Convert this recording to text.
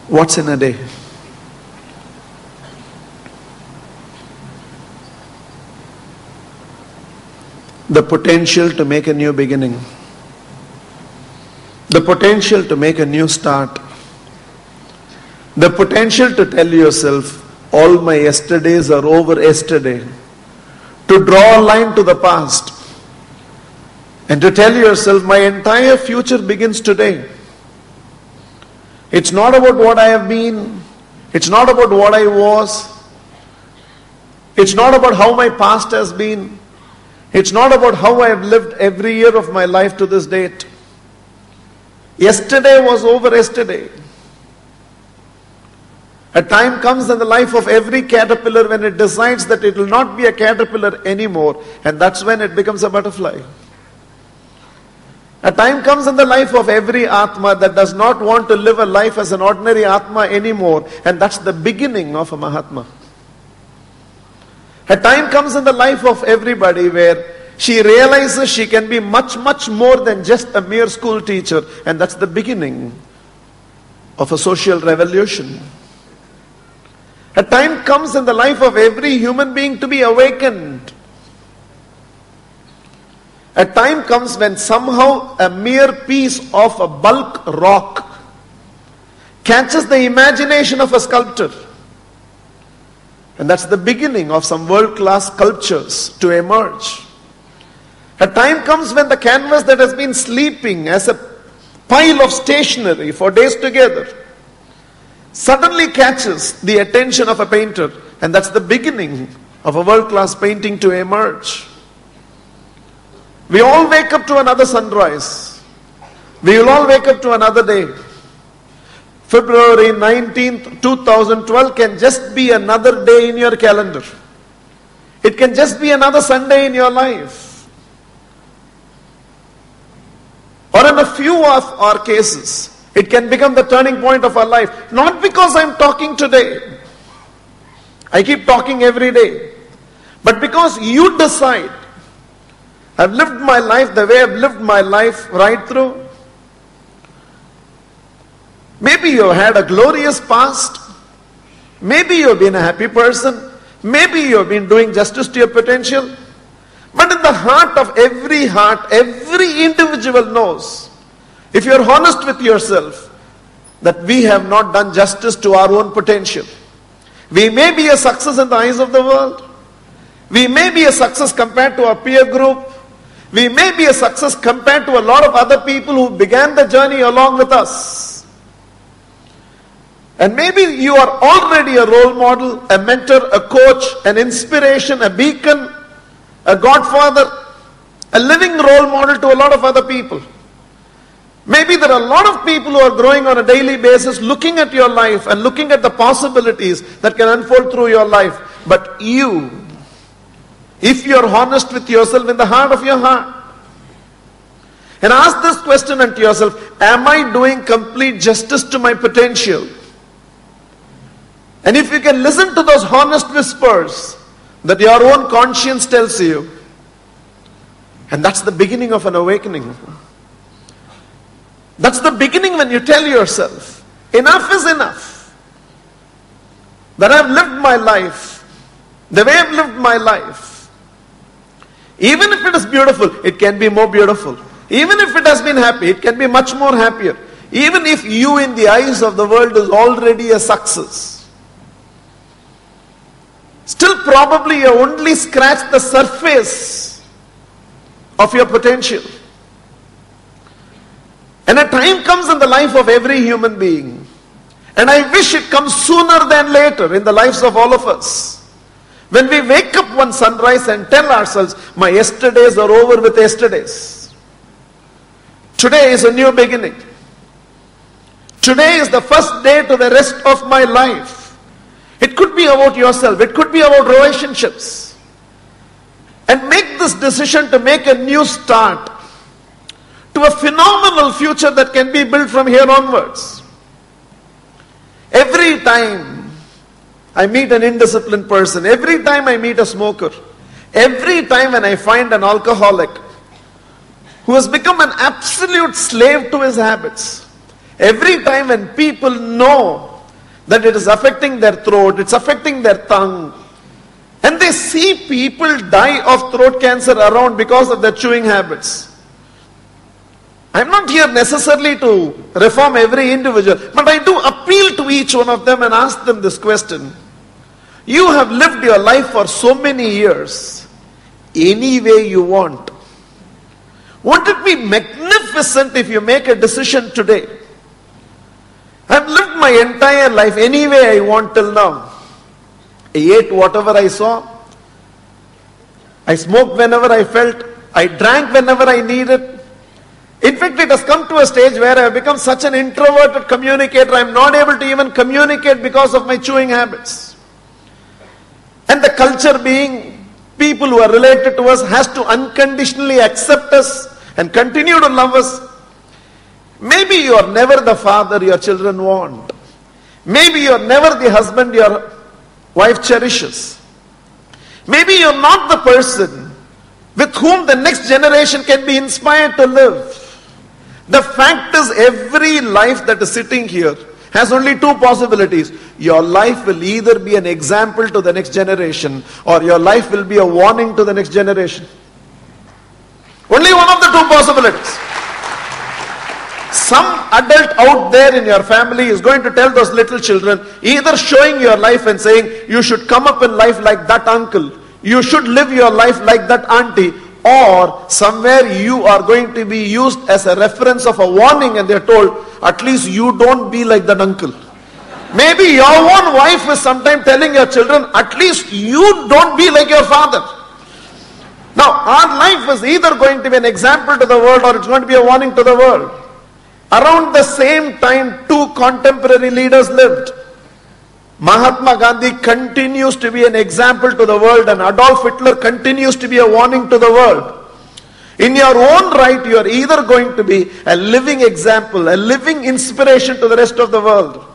What's in a day? The potential to make a new beginning. The potential to make a new start. The potential to tell yourself, all my yesterdays are over yesterday. To draw a line to the past. And to tell yourself, my entire future begins today. It's not about what I have been. It's not about what I was. It's not about how my past has been. It's not about how I have lived every year of my life to this date. Yesterday was over yesterday. A time comes in the life of every caterpillar when it decides that it will not be a caterpillar anymore, and that's when it becomes a butterfly. A time comes in the life of every Atma that does not want to live a life as an ordinary Atma anymore, and that's the beginning of a Mahatma. A time comes in the life of everybody where she realizes she can be much, much more than just a mere school teacher, and that's the beginning of a social revolution. A time comes in the life of every human being to be awakened. A time comes when somehow a mere piece of a bulk rock catches the imagination of a sculptor. And that's the beginning of some world-class sculptures to emerge. A time comes when the canvas that has been sleeping as a pile of stationery for days together suddenly catches the attention of a painter. And that's the beginning of a world-class painting to emerge. We all wake up to another sunrise. We will all wake up to another day. February 19th, 2012 can just be another day in your calendar. It can just be another Sunday in your life. Or in a few of our cases, it can become the turning point of our life. Not because I'm talking today. I keep talking every day. But because you decide, I've lived my life the way I've lived my life right through. Maybe you've had a glorious past. Maybe you've been a happy person. Maybe you've been doing justice to your potential. But in the heart of every heart, every individual knows, if you're honest with yourself, that we have not done justice to our own potential. We may be a success in the eyes of the world. We may be a success compared to our peer group. We may be a success compared to a lot of other people who began the journey along with us. And maybe you are already a role model, a mentor, a coach, an inspiration, a beacon, a godfather, a living role model to a lot of other people. Maybe there are a lot of people who are growing on a daily basis, looking at your life and looking at the possibilities that can unfold through your life. But you, if you are honest with yourself in the heart of your heart, and ask this question unto yourself, am I doing complete justice to my potential? And if you can listen to those honest whispers that your own conscience tells you, and that's the beginning of an awakening. That's the beginning when you tell yourself, enough is enough. That I've lived my life, the way I've lived my life. Even if it is beautiful, it can be more beautiful. Even if it has been happy, it can be much more happier. Even if you in the eyes of the world is already a success, still probably you only scratched the surface of your potential. And a time comes in the life of every human being, and I wish it comes sooner than later in the lives of all of us, when we wake up one sunrise and tell ourselves, my yesterdays are over with yesterdays. Today is a new beginning. Today is the first day to the rest of my life. It could be about yourself. It could be about relationships. And make this decision to make a new start to a phenomenal future that can be built from here onwards. Every time I meet an indisciplined person, every time I meet a smoker, every time when I find an alcoholic who has become an absolute slave to his habits, every time when people know that it is affecting their throat, it's affecting their tongue. And they see people die of throat cancer around because of their chewing habits. I'm not here necessarily to reform every individual, but I do appeal to each one of them and ask them this question. You have lived your life for so many years, any way you want. Won't it be magnificent if you make a decision today? I've lived my entire life any way I want till now. I ate whatever I saw. I smoked whenever I felt. I drank whenever I needed. In fact, it has come to a stage where I have become such an introverted communicator, I am not able to even communicate because of my chewing habits. And the culture being, people who are related to us has to unconditionally accept us and continue to love us. Maybe you are never the father your children want. Maybe you are never the husband your wife cherishes. Maybe you are not the person with whom the next generation can be inspired to live. The fact is, every life that is sitting here has only two possibilities. Your life will either be an example to the next generation, or your life will be a warning to the next generation. Only one of the two possibilities. Some adult out there in your family is going to tell those little children, either showing your life and saying, you should come up in life like that uncle, you should live your life like that auntie, or somewhere you are going to be used as a reference of a warning and they're told, at least you don't be like that uncle. Maybe your own wife is sometimes telling your children, at least you don't be like your father. Now, our life is either going to be an example to the world or it's going to be a warning to the world. Around the same time, two contemporary leaders lived. Mahatma Gandhi continues to be an example to the world, and Adolf Hitler continues to be a warning to the world. In your own right, you are either going to be a living example, a living inspiration to the rest of the world,